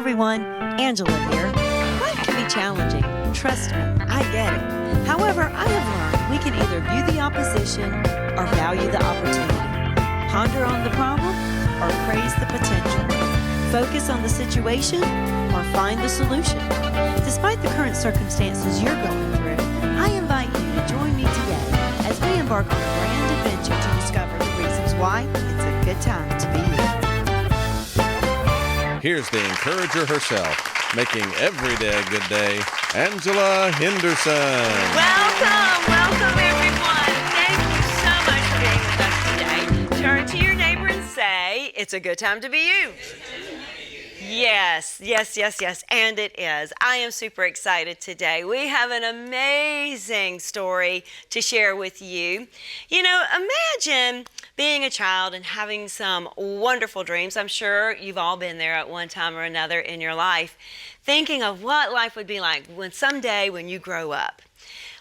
everyone, Angela here. Life can be challenging. Trust me, I get it. However, I have learned we can either view the opposition or value the opportunity. Ponder on the problem or praise the potential. Focus on the situation or find the solution. Despite the current circumstances you're going through, I invite you to join me today as we embark on a grand adventure to discover the reasons why it's a good time to be you. Here's the encourager herself, making every day a good day, Angela Henderson. Welcome everyone. Thank you so much for being with us today. Turn to your neighbor and say, it's a good time to be you. Yes, and it is. I am super excited today. We have an amazing story to share with you. You know, imagine being a child and having some wonderful dreams. I'm sure you've all been there at one time or another in your life, thinking of what life would be like someday when you grow up.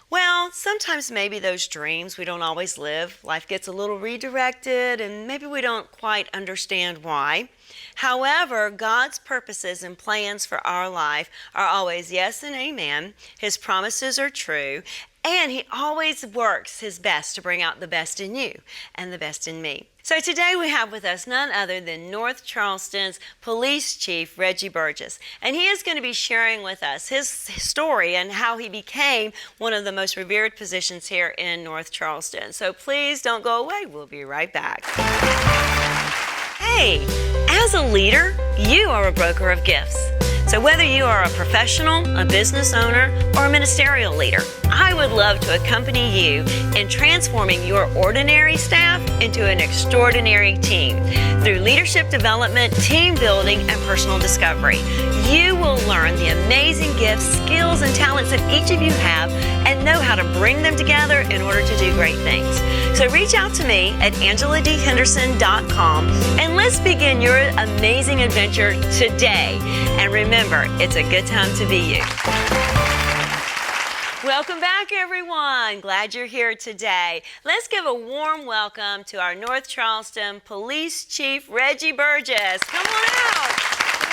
Well, sometimes maybe those dreams we don't always live. Life gets a little redirected and maybe we don't quite understand why. However, God's purposes and plans for our life are always yes and amen. His promises are true, and He always works His best to bring out the best in you and the best in me. So today we have with us none other than North Charleston's Police Chief, Reggie Burgess. And he is going to be sharing with us his story and how he became one of the most revered positions here in North Charleston. So please don't go away. We'll be right back. Hey, as a leader, you are a broker of gifts. So whether you are a professional, a business owner, or a ministerial leader, I would love to accompany you in transforming your ordinary staff into an extraordinary team through leadership development, team building, and personal discovery. You will learn the amazing gifts, skills, and talents that each of you have and know how to bring them together in order to do great things. So reach out to me at angeladhenderson.com and let's begin your amazing adventure today. And remember, it's a good time to be you. Welcome back, everyone. Glad you're here today. Let's give a warm welcome to our North Charleston Police Chief, Reggie Burgess. Come on out.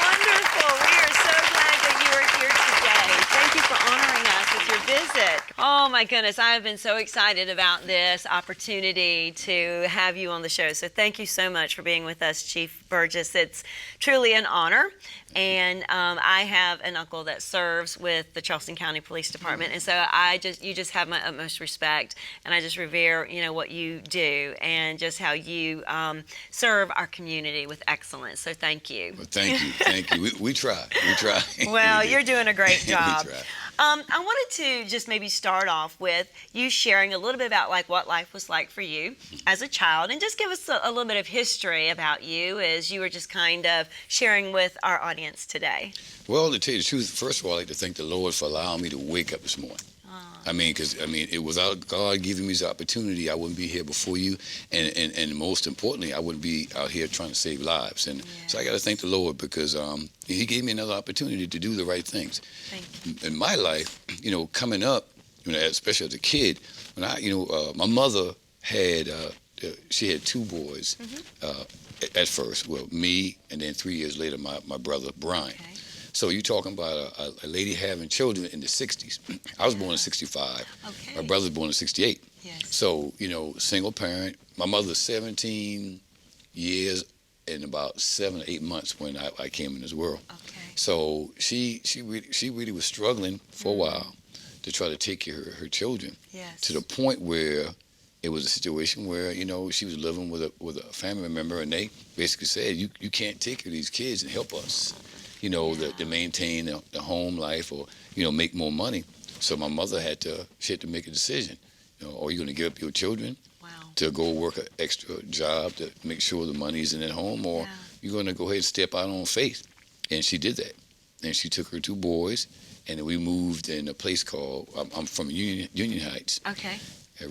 Wonderful. We are so glad that you are here today. Thank you for honoring us with your visit. Oh my goodness, I have been so excited about this opportunity to have you on the show. So thank you so much for being with us, Chief Burgess. It's truly an honor. And I have an uncle that serves with the Charleston County Police Department, and so you just have my utmost respect, and I just revere, what you do and just how you serve our community with excellence. So thank you. Well, thank you. We try. Well, you're doing a great job. We try. I wanted to just maybe start off with you sharing a little bit about what life was like for you as a child, and just give us a little bit of history about you as you were just kind of sharing with our audience today. Well, to tell you the truth, first of all, I'd like to thank the Lord for allowing me to wake up this morning. Because it without God giving me this opportunity, I wouldn't be here before you, and most importantly, I wouldn't be out here trying to save lives. And so I got to thank the Lord because He gave me another opportunity to do the right things. Thank you. In my life, coming up, especially as a kid, when my mother had she had two boys at first. Well, me, and then 3 years later, my brother Brian. Okay. So you're talking about a lady having children in the 60s. I was born in 65. Okay. My brother was born in 68. Yes. So, single parent. My mother's 17 years and about 7 or 8 months when I came in this world. Okay. So she really was struggling for a while to try to take care of her children. Yes. To the point where it was a situation where, she was living with a family member, and they basically said, you can't take care of these kids and help us. To maintain the home life or, make more money. So my mother had to make a decision. Are you going to give up your children to go work an extra job to make sure the money's in at home, or you're going to go ahead and step out on faith? And she did that. And she took her two boys, and then we moved in a place called, I'm from Union Heights. Okay.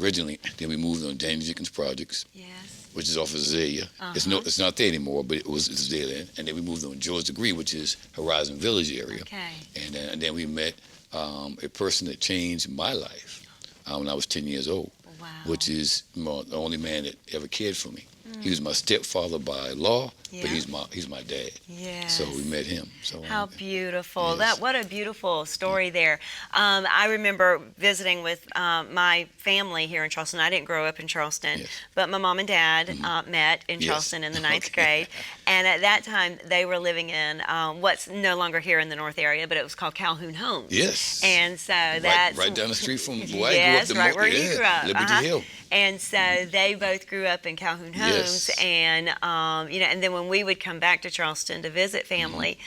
Originally, then we moved on Danny Jenkins Projects. Yes. Which is off of Azalea. It's not there anymore, but it's there then. And then we moved on George Degree, which is Horizon Village area. Okay. And then we met a person that changed my life when I was 10 years old. Wow. Which is the only man that ever cared for me. He was my stepfather by law, Yeah. but he's my dad. Yes. So we met him. So How beautiful. Yes. What a beautiful story there. I remember visiting with my family here in Charleston. I didn't grow up in Charleston, Yes. but my mom and dad met in Yes. Charleston in the ninth Okay. grade. And at that time, they were living in what's no longer here in the North area, but it was called Calhoun Homes. Yes. And so that's right down the street from where yes, I grew up. right where you grew up. Liberty Hill. And so they both grew up in Calhoun Homes, Yes. and and then when we would come back to Charleston to visit family,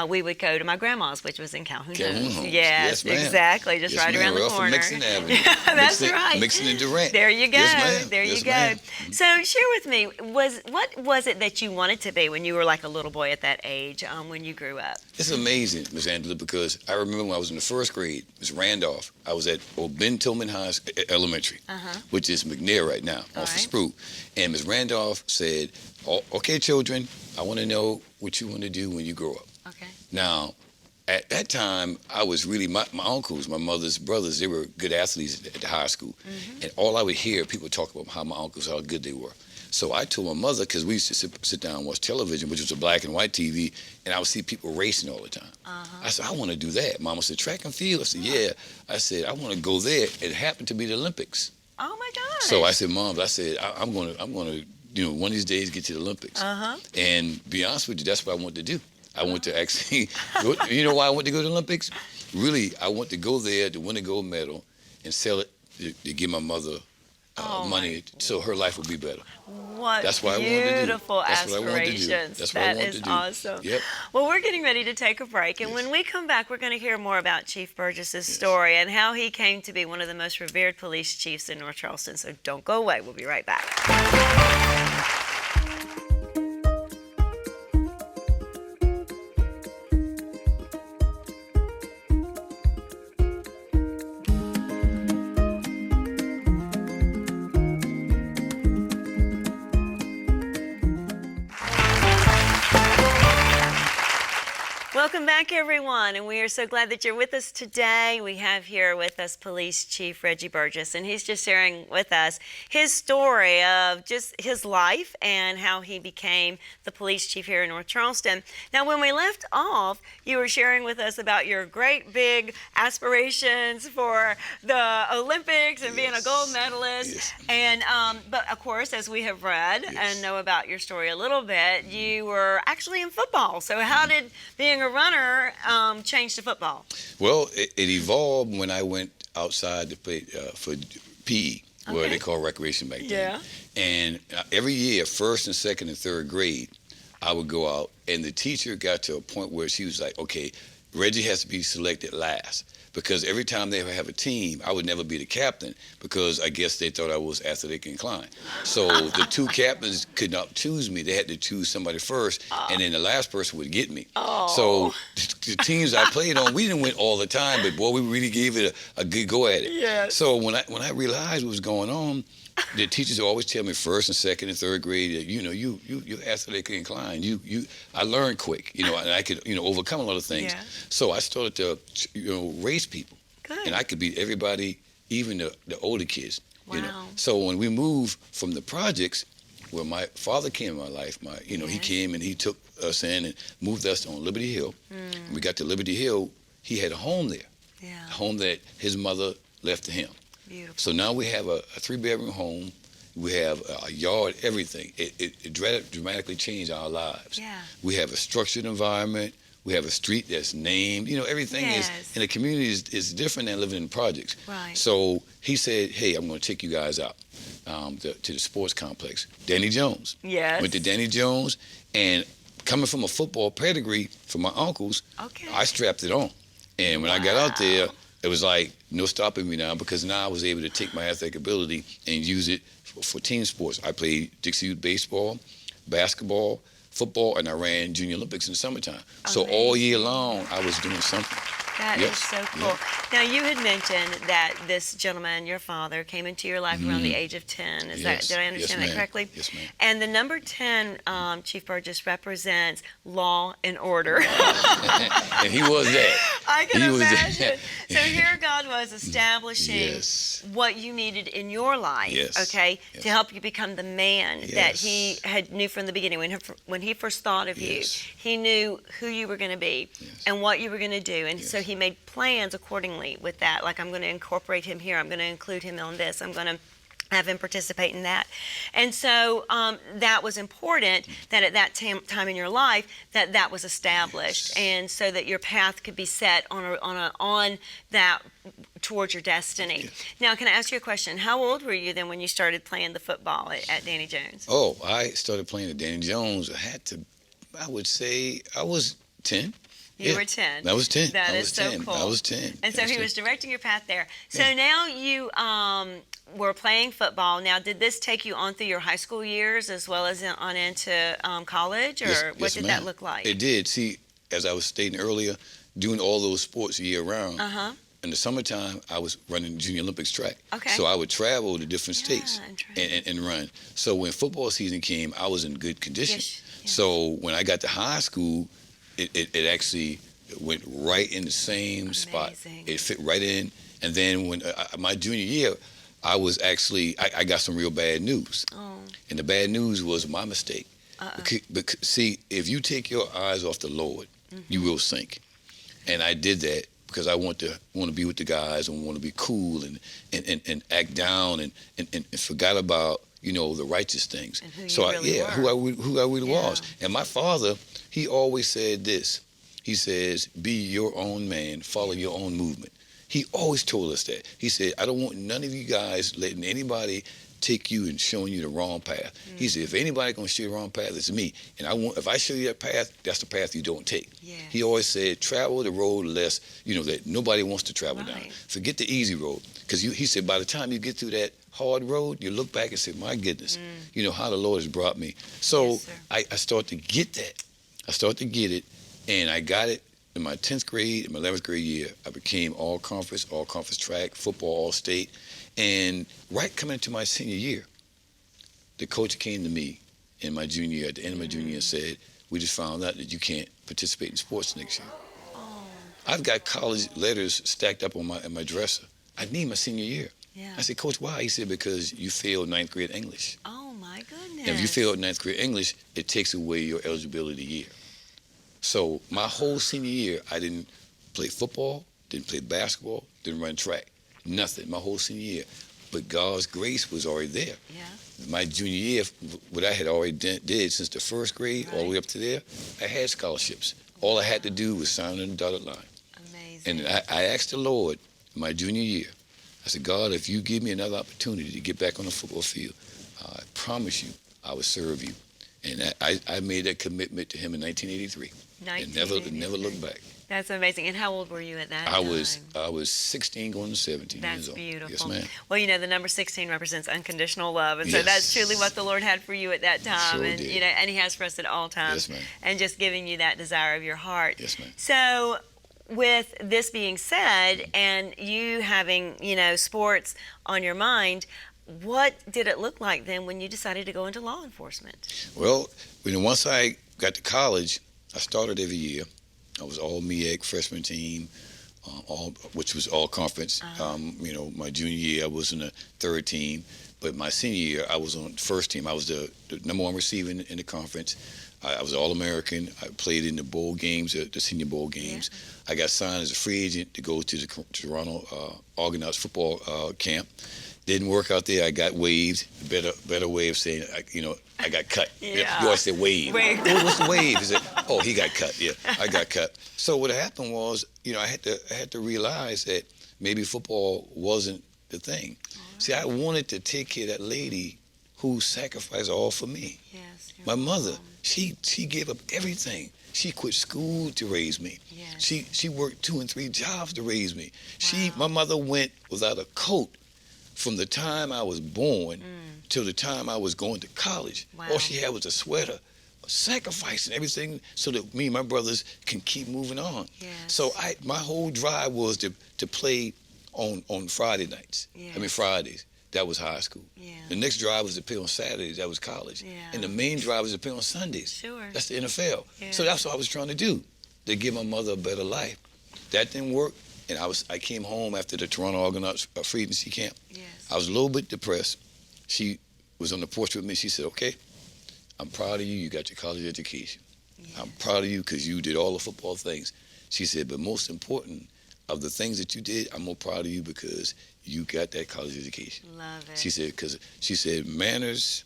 we would go to my grandma's, which was in Calhoun Homes. Homes. Yes, ma'am. exactly, just Yes, right ma'am. around Right the off of corner. Mixon Avenue. That's Mixon, right. Mixon and Durant. There you go. Yes, ma'am. There you Yes, go. ma'am. So share with me, what was it that you wanted to be when you were like a little boy at that age, when you grew up? It's amazing, Miss Angela, because I remember when I was in the first grade, Miss Randolph, I was at Ben Tillman High Elementary, which is McNair right now, off of right. Spruce. And Miss Randolph said, okay, children, I want to know what you want to do when you grow up. Okay. Now, at that time, I was really, my uncles, my mother's brothers, they were good athletes at the high school. And all I would hear, people talk about how my uncles, how good they were. So I told my mother, because we used to sit down and watch television, which was a black and white TV, and I would see people racing all the time. I said, I want to do that. Mama said, track and field? I said, yeah. I said, I want to go there. It happened to be the Olympics. Oh my gosh. So I said, Mom, I said, I'm going to, one of these days get to the Olympics. And be honest with you, that's what I wanted to do. I want to actually, you know why I want to go to the Olympics? Really, I want to go there to win a gold medal and sell it to give my mother money so her life would be better. What That's what I wanted to do. beautiful That's what I wanted to do. aspirations. That's what I That wanted is to do. awesome. Yep. Well, we're getting ready to take a break, and when we come back, we're going to hear more about Chief Burgess's story and how he came to be one of the most revered police chiefs in North Charleston. So don't go away. We'll be right back. Welcome back, everyone, and we are so glad that you're with us today. We have here with us Police Chief Reggie Burgess, and he's just sharing with us his story of just his life and how he became the police chief here in North Charleston. Now, when we left off, you were sharing with us about your great big aspirations for the Olympics and being a gold medalist. Yes. And but of course, as we have read and know about your story a little bit, you were actually in football. So how did being a runner change to football? Well, it evolved when I went outside to play for PE, where Okay. they call recreation back then. Yeah. And every year, first and second and third grade, I would go out, and the teacher got to a point where she was like, okay, Reggie has to be selected last. Because every time they would have a team, I would never be the captain because I guess they thought I was athletic inclined. So the two captains could not choose me. They had to choose somebody first, and then the last person would get me. So the teams I played on, we didn't win all the time, but boy, we really gave it a good go at it. Yes. So when I realized what was going on, the teachers always tell me first and second and third grade that you're athletically inclined. I learned quick, and I could overcome a lot of things. Yeah. So I started to race people, Good. and I could beat everybody, even the older kids. Wow. So when we moved from the projects, where my father came in my life, he came and he took us in and moved us on Liberty Hill. When we got to Liberty Hill, he had a home there, Yeah. a home that his mother left to him. Beautiful. So now we have a 3-bedroom home. We have a yard, everything. It dramatically changed our lives. Yeah. We have a structured environment. We have a street that's named. Everything is Yes. in the community is different than living in projects. Right. So he said, hey, I'm going to take you guys out to the sports complex. Danny Jones. Yes. Went to Danny Jones, and coming from a football pedigree from my uncles, Okay. I strapped it on. And when I got out there, it was like no stopping me now, because now I was able to take my athletic ability and use it for team sports. I played Dixie Youth baseball, basketball, football, and I ran Junior Olympics in the summertime. So all year long, I was doing something. That is Yes. so cool. Now, you had mentioned that this gentleman, your father, came into your life around the age of 10. Yes. Did I understand Yes, that ma'am. correctly? Yes, ma'am. And the number 10, Chief Burgess, represents law and order. And he was that. I can He was- imagine. So here God was establishing Yes. what you needed in your life, Yes. okay, Yes. to help you become the man that Yes. He had knew from the beginning. When He first thought of you, Yes. He knew who you were going to be Yes. and what you were going to do, and so Yes. He made plans accordingly with that. Like, I'm going to incorporate him here. I'm going to include him on this. I'm going to have him participate in that. And so that was important, that at that time in your life that was established, Yes. and so that your path could be set on that towards your destiny. Yes. Now, can I ask you a question? How old were you then when you started playing the football at Danny Jones? Oh, I started playing at Danny Jones. I would say I was 10. You Yeah. were 10. I was 10. That I is was so 10. cool. I was 10. And so I he 10. was directing your path there. So Yeah. now you were playing football. Now, did this take you on through your high school years as well as on into college, or Yes, what yes, did ma'am. that look like? It did. See, as I was stating earlier, doing all those sports year round. Uh-huh. In the summertime, I was running Junior Olympics track. Okay. So I would travel to different states and train. and run. So when football season came, I was in good condition. Yes, yes. So when I got to high school, it actually went right in the same spot. Amazing. It fit right in. And then when my junior year, I was actually, I got some real bad news. Oh. And the bad news was my mistake. Because, see, if you take your eyes off the Lord, you will sink. And I did that because I want to be with the guys and want to be cool and act down and forgot about, you know, the righteous things. And who you So really were. who I really Yeah. was. And my father, he always said this. He says, be your own man, follow your own movement. He always told us that. He said, I don't want none of you guys letting anybody take you and showing you the wrong path. He said, if anybody gonna show you the wrong path, it's me. And if I show you that path, that's the path you don't take. Yes. He always said, travel the road less, you know, that nobody wants to travel down. Right. Forget the easy road. Because he said, by the time you get through that hard road, you look back and say, my goodness, you know, how the Lord has brought me. So Yes, sir. I started to get that. I started to get it, and I got it in my 10th grade, in my 11th grade year. I became all conference track, football, all state. And right coming into my senior year, the coach came to me in my junior year, at the end of my junior year, and said, we just found out that you can't participate in sports next year. I've got college letters stacked up on my dresser. I need my senior year. Yeah. I said, Coach, why? He said, because you failed 9th grade English. Oh, my goodness. And if you failed 9th grade English, it takes away your eligibility year. So my whole senior year, I didn't play football, didn't play basketball, didn't run track, nothing, my whole senior year. But God's grace was already there. Yeah. My junior year, what I had already did since the first grade all the way up to there, I had scholarships. All I had to do was sign on the dotted line. Amazing. And I asked the Lord my junior year, I said, God, if you give me another opportunity to get back on the football field, I promise you I will serve you. And I made that commitment to him in 1983. And never looked back. That's amazing. And how old were you at that I time? was 16 going to 17 That's years old. beautiful. Yes, ma'am. Well, you know, the number 16 represents unconditional love. And so that's Yes. truly what the Lord had for you at that time. Sure and did. you know, and He has for us at all times. Yes, ma'am. And just giving you that desire of your heart. Yes, ma'am. So with this being said, and you having, you know, sports on your mind, what did it look like then when you decided to go into law enforcement? Well, once I got to college, I started every year. I was all MEAC freshman team, which was all conference. You know, my junior year, I was in the third team. But my senior year, I was on the first team. I was the number one receiver in the conference. I was All-American. I played in the bowl games, the senior bowl games. Yeah. I got signed as a free agent to go to the Toronto Argonauts football camp. Didn't work out there. I got waived. Better way of saying, I got cut. Yeah. You always say wave. Waved. What's the wave? He said, oh, he got cut. Yeah, I got cut. So what happened was, I had to realize that maybe football wasn't the thing. See, I wanted to take care of that lady who sacrificed all for me. Yes. My mother, she gave up everything. She quit school to raise me. Yes. She worked 2 and 3 jobs to raise me. My mother went without a coat from the time I was born till the time I was going to college. Wow. All she had was a sweater, sacrificing everything so that me and my brothers can keep moving on. Yes. So my whole drive was to play on Friday nights. Yes. Fridays. That was high school. Yeah. The next drive was to play on Saturdays. That was college. Yeah. And the main drive was to play on Sundays. Sure. That's the NFL. Yeah. So that's what I was trying to do, to give my mother a better life. that didn't work. And I came home after the Toronto Argonauts Freedom Sea Camp. Yes. I was a little bit depressed. She was on the porch with me. She said, okay, I'm proud of you. You got your college education. Yes. I'm proud of you because you did all the football things. She said, but most important of the things that you did, I'm more proud of you because you got that college education. Love it. She said manners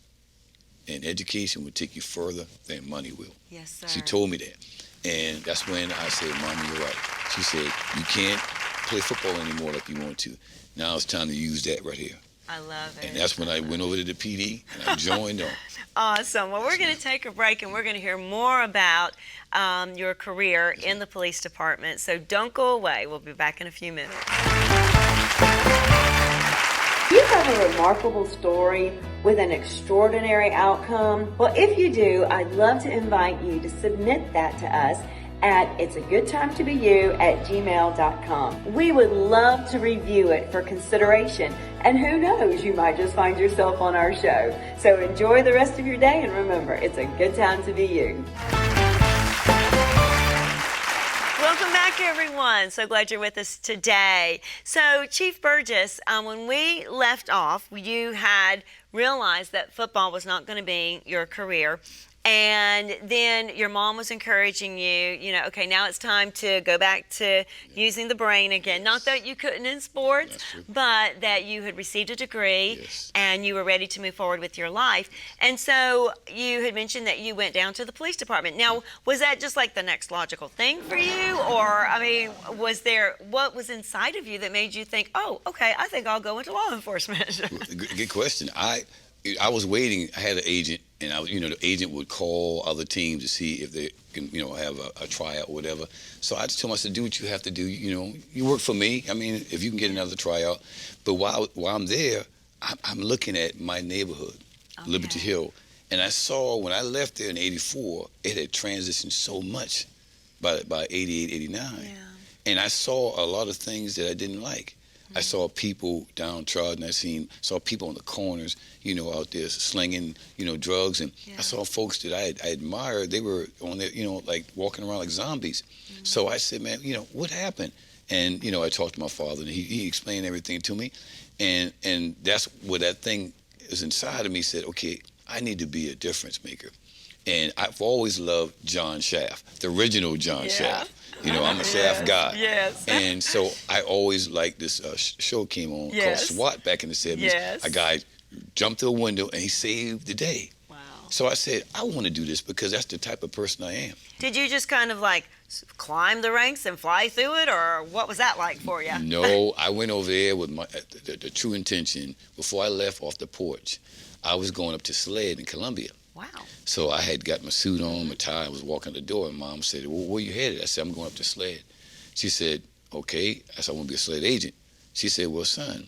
and education will take you further than money will. Yes, sir. She told me that. And that's when I said, Mama, you're right. She said, you can't play football anymore like you want to. Now it's time to use that right here. I love it. And that's when I went over to the PD and I joined on. Awesome. Well, we're going to take a break and we're going to hear more about your career in the police department. So don't go away. We'll be back in a few minutes. You have a remarkable story with an extraordinary outcome? Well, if you do, I'd love to invite you to submit that to us at itsagoodtimetobeYou@gmail.com. We would love to review it for consideration, and who knows, you might just find yourself on our show. So enjoy the rest of your day, and remember, it's a good time to be you. Welcome back, everyone. So glad you're with us today. So, Chief Burgess, when we left off, you had realized that football was not going to be your career. And then your mom was encouraging you, okay, now it's time to go back to using the brain again. Not that you couldn't in sports, but that you had received a degree and you were ready to move forward with your life. And so you had mentioned that you went down to the police department. Now, was that just like the next logical thing for you? Or, what was inside of you that made you think, oh, okay, I think I'll go into law enforcement? Good question. I was waiting. I had an agent, and the agent would call other teams to see if they can, have a tryout or whatever. So I just told him, I said, do what you have to do. You work for me. I mean, if you can get another tryout. But while I'm there, I'm looking at my neighborhood, Liberty Hill, and I saw when I left there in '84, it had transitioned so much by '88, '89, and I saw a lot of things that I didn't like. I saw people downtrodden. I saw people on the corners, out there slinging, drugs. And I saw folks that I admired. They were on there, like walking around like zombies. So I said, man, what happened? And, I talked to my father, and he explained everything to me. And that's what that thing is inside of me said, okay, I need to be a difference maker. And I've always loved John Shaft, the original John Shaft. I'm a Shaft guy. Yes. And so I always liked this show came on called SWAT back in the 70s. Yes. A guy jumped through a window and he saved the day. Wow. So I said, I want to do this because that's the type of person I am. Did you just kind of like climb the ranks and fly through it, or what was that like for you? No, I went over there with the true intention. Before I left off the porch, I was going up to SLED in Columbia. Wow. So I had got my suit on, my tie, I was walking the door, and Mom said, well, where you headed? I said, I'm going up to SLED. She said, okay. I said, I want to be a SLED agent. She said, well, son,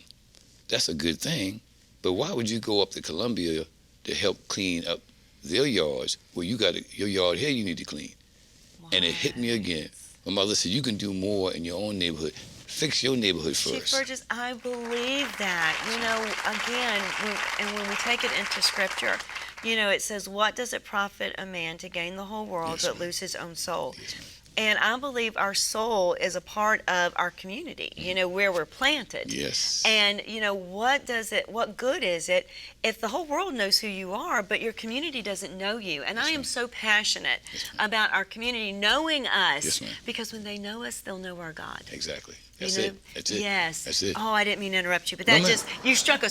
that's a good thing, but why would you go up to Columbia to help clean up their yards? Well, you got your yard here you need to clean. Wow. And it hit me again. My mother said, you can do more in your own neighborhood. Fix your neighborhood first. Chief Burgess, I believe that. Again, when we take it into Scripture, it says, what does it profit a man to gain the whole world but lose his own soul? Yes, and I believe our soul is a part of our community, where we're planted. Yes. And, what good is it if the whole world knows who you are, but your community doesn't know you? And I am so passionate about our community knowing us, because when they know us, they'll know our God. Exactly. That's it. Yes. That's it. Oh, I didn't mean to interrupt you, but you struck a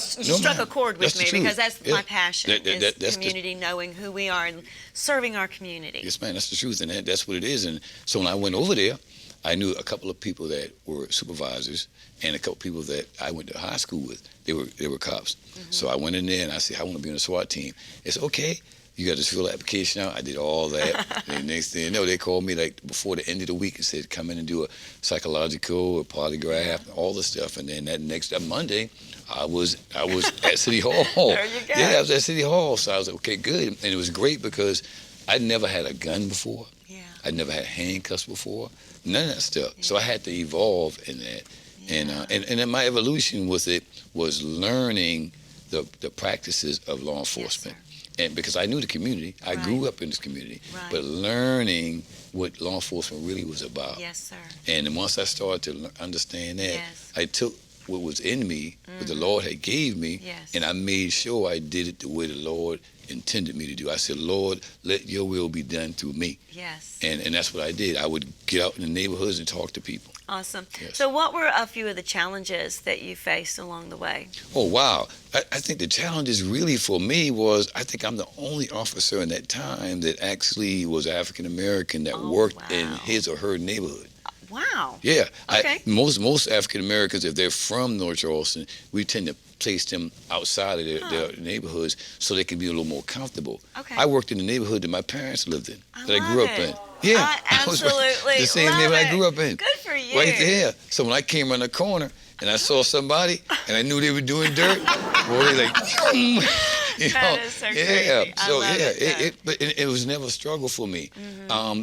chord with me, because that's my passion, is community, knowing who we are and serving our community. Yes, man, that's the truth, and that's what it is. And so when I went over there, I knew a couple of people that were supervisors and a couple of people that I went to high school with. They were cops. So I went in there and I said, I want to be on the SWAT team. It's okay. You got to fill the application out. I did all that. And next thing you know, they called me like before the end of the week and said, come in and do a psychological, a polygraph, all the stuff. And then that Monday, I was at City Hall. There you go. Yeah, I was at City Hall. So I was like, okay, good. And it was great because I'd never had a gun before. Yeah. I'd never had handcuffs before. None of that stuff. Yeah. So I had to evolve in that. Yeah. And then my evolution with it was learning the practices of law enforcement. and because I knew the community, I Right. grew up in this community, Right. but learning what law enforcement really was about. Yes, sir. And then once I started to understand that, Yes. I took what was in me, what the Lord had gave me, Yes. and I made sure I did it the way the Lord intended me to do. I said, Lord, let your will be done through me. Yes. And that's what I did. I would get out in the neighborhoods and talk to people. Awesome. Yes. So what were a few of the challenges that you faced along the way? Oh, wow. I think the challenges really for me was I think I'm the only officer in that time that actually was African American that Oh, worked in wow. his or her neighborhood. Wow. Yeah. Okay. Most African Americans, if they're from North Charleston, we tend to place them outside of their neighborhoods so they can be a little more comfortable. Okay. I worked in the neighborhood that my parents lived in, I that I grew love up it. in. Yeah. I I was absolutely the same love neighborhood it. I grew up in. Good for you. Right there. So when I came around the corner and I saw somebody and I knew they were doing dirt, boy, they like, you know, That is so yeah. crazy. I So love yeah, it, though. but it was never a struggle for me.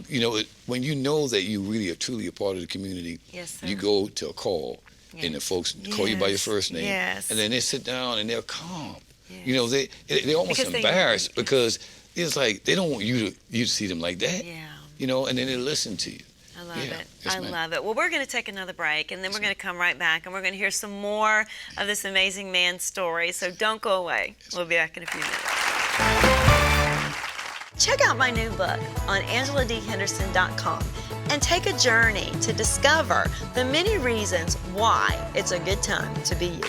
You know, when you know that you really are truly a part of the community, Yes, sir. you go to a call and the folks call you by your Yes. first name, Yes. and then they sit down and they're calm. Yes. You know, they're almost Because they know embarrassed you. because it's like they don't want you to see them like that. Yeah. You know, and then they listen to you. I love Yeah. it. Yes, I ma'am. love it. Well, we're going to take another break, and then we're going to come right back, and we're going to hear some more of this amazing man's story. So don't go away. We'll be back in a few minutes. Check out my new book on AngelaDHenderson.com and take a journey to discover the many reasons why it's a good time to be you.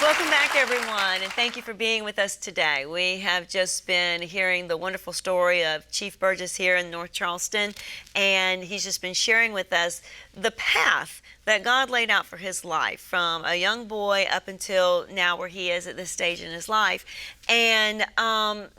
Welcome back, everyone, and thank you for being with us today. We have just been hearing the wonderful story of Chief Burgess here in North Charleston, and he's just been sharing with us the path that God laid out for his life from a young boy up until now where he is at this stage in his life. And,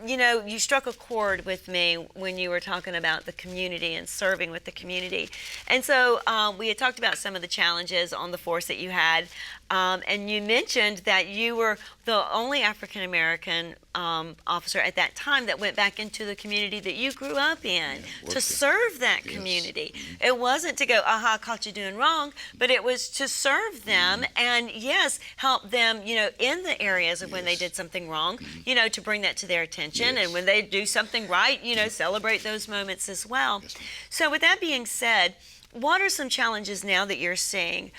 you know, you struck a chord with me when you were talking about the community and serving with the community. And so we had talked about some of the challenges on the force that you had. And you mentioned that you were the only African-American officer at that time that went back into the community that you grew up in to serve that community. It wasn't to go, aha, caught you doing wrong, but it was to serve them and, yes, help them, you know, in the areas of when they did something wrong, you know, to bring that to their attention. And when they do something right, you know, celebrate those moments as well. So with that being said, what are some challenges now that you're seeing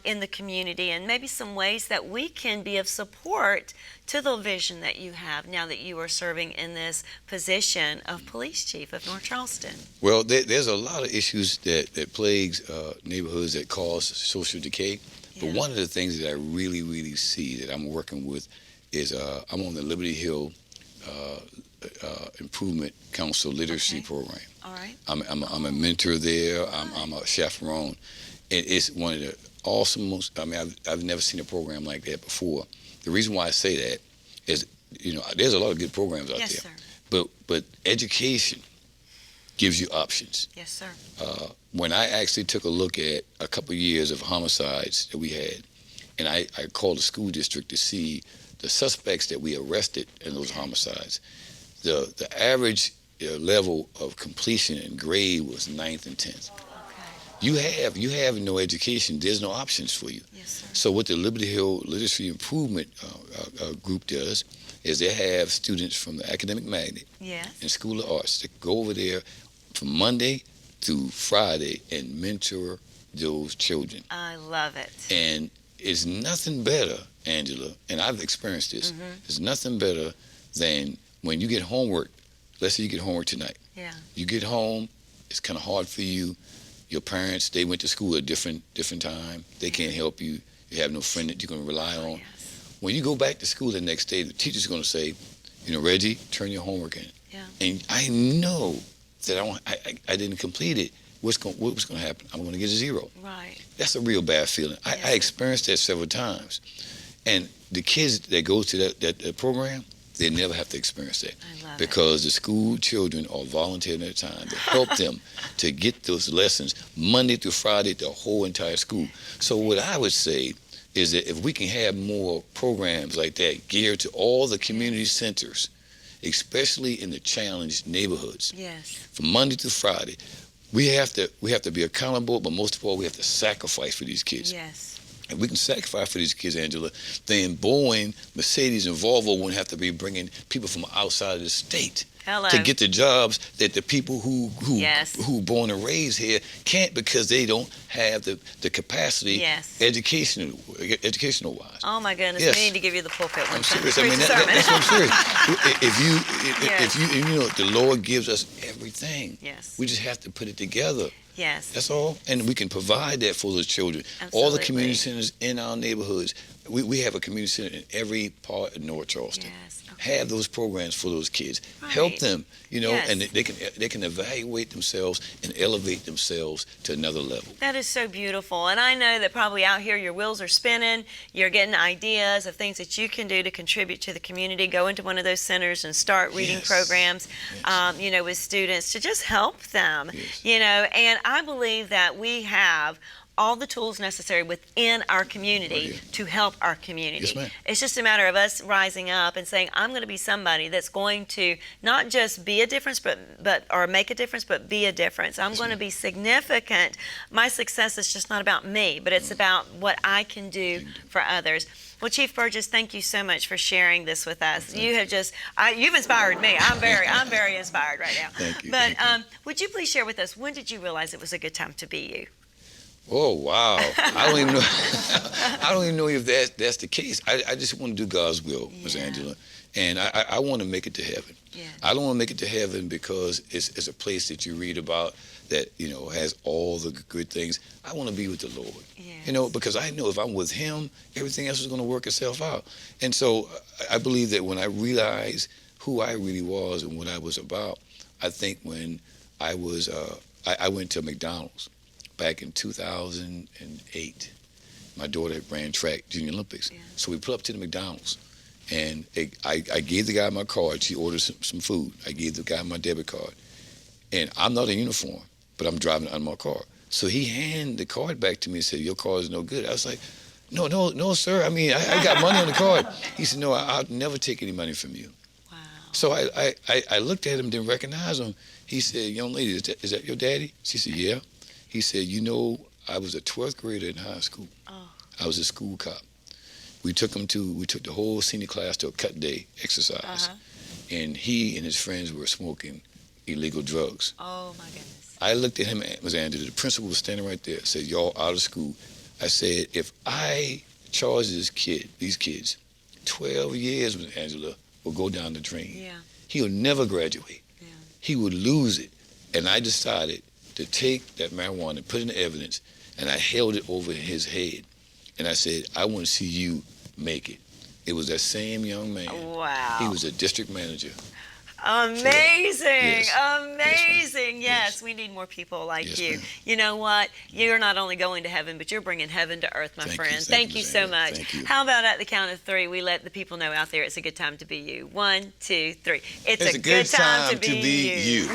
in the community, and maybe some ways that we can be of support to the vision that you have now that you are serving in this position of police chief of North Charleston? Well, there's a lot of issues that plagues neighborhoods that cause social decay. But one of the things that I really, really see that I'm working with is I'm on the Liberty Hill Improvement Council Literacy Program. All right. I'm a mentor there. I'm a chaperone. It's one of the awesome most. I mean, I've never seen a program like that before. The reason why I say that is, you know, there's a lot of good programs out Yes, there. sir. But education gives you options. Yes, sir. When I actually took a look at a couple of years of homicides that we had, and I called the school district to see the suspects that we arrested in those homicides, the average level of completion and grade was 9th and 10th. Okay. You have no education. There's no options for you. Yes, sir. So what the Liberty Hill Literacy Improvement group does is they have students from the Academic Magnet Yes. and School of Arts that go over there from Monday through Friday and mentor those children. I love it. And it's nothing better, Angela, and I've experienced this, it's nothing better than when you get homework. Let's say you get homework tonight. Yeah. You get home, it's kind of hard for you. Your parents, they went to school at a different time. They can't help you. You have no friend that you can rely on. Yes. When you go back to school the next day, the teacher's going to say, you know, Reggie, turn your homework in. Yeah. And I know that I didn't complete it. What's going to happen? I'm going to get a 0. Right. That's a real bad feeling. I experienced that several times. And the kids that go to that program, they never have to experience that. I love because the school children are volunteering their time to help them to get those lessons Monday through Friday, the whole entire school. So what I would say is that if we can have more programs like that geared to all the community centers, especially in the challenged neighborhoods, Yes. from Monday through Friday, we have to be accountable, but most of all, we have to sacrifice for these kids. Yes. if we can sacrifice for these kids, Angela, then Boeing, Mercedes, and Volvo won't have to be bringing people from outside of the state to get the jobs that the people who born and raised here can't, because they don't have the capacity educational wise. Oh my goodness, we need to give you the pulpit one I'm time. serious. I mean, that's what I'm serious. If you the Lord gives us everything. Yes. We just have to put it together. Yes. That's all. And we can provide that for those children. Absolutely. All the community centers in our neighborhoods. We have a community center in every part of North Charleston. Yes. Okay. Have those programs for those kids. Right. Help them, Yes. and they can evaluate themselves and elevate themselves to another level. That is so beautiful. And I know that probably out here your wheels are spinning. You're getting ideas of things that you can do to contribute to the community. Go into one of those centers and start reading programs, with students to just help them. Yes. And I believe that we have all the tools necessary within our community to help our community. Yes, ma'am. It's just a matter of us rising up and saying, I'm going to be somebody that's going to not just be a difference, or make a difference, but be a difference. I'm going to be significant. My success is just not about me, but it's about what I can do for others. Well, Chief Burgess, thank you so much for sharing this with us. You have you've inspired me. I'm very inspired right now. Thank you. But would you please share with us, when did you realize it was a good time to be you? Oh wow! I don't even know. I don't even know if that's the case. I just want to do God's will, Ms. Angela, and I want to make it to heaven. Yeah. I don't want to make it to heaven because it's a place that you read about that has all the good things. I want to be with the Lord. Yes. Because I know if I'm with Him, everything else is going to work itself out. And so I believe that when I realized who I really was and what I was about, I think when I was I went to McDonald's. Back in 2008, my daughter ran track Junior Olympics. Yeah. So we pulled up to the McDonald's, and I gave the guy my card. She ordered some food. I gave the guy my debit card. And I'm not in uniform, but I'm driving out of my car. So he handed the card back to me and said, your card is no good. I was like, no, sir. I mean, I got money on the card. He said, no, I'll never take any money from you. Wow. So I looked at him, didn't recognize him. He said, young lady, is that your daddy? She said, yeah. He said, I was a 12th grader in high school. Oh. I was a school cop. We took the whole senior class to a cut day exercise. Uh-huh. And he and his friends were smoking illegal drugs. Oh, my goodness. I looked at him, Ms. Angela, the principal was standing right there, said, y'all out of school. I said, if I charge these kids, 12 years, Ms. Angela, will go down the drain. Yeah. He'll never graduate. Yeah. He would lose it. And I decided to take that marijuana and put it in evidence, and I held it over his head. And I said, I want to see you make it. It was that same young man. Wow. He was a district manager. Amazing. Yes. Amazing. Yes, Yes, we need more people like Yes, you. ma'am. You know what? You're not only going to heaven, but you're bringing heaven to earth, my Thank you. friend. Thank Thank you, you so Ms. Angela. much. Thank you. How about at the count of 3, we let the people know out there it's a good time to be you. 1, 2, 3. It's a good time to be you.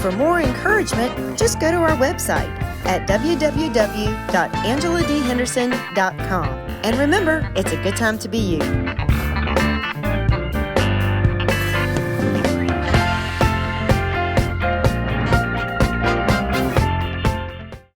For more encouragement, just go to our website at www.angeladhenderson.com. And remember, it's a good time to be you.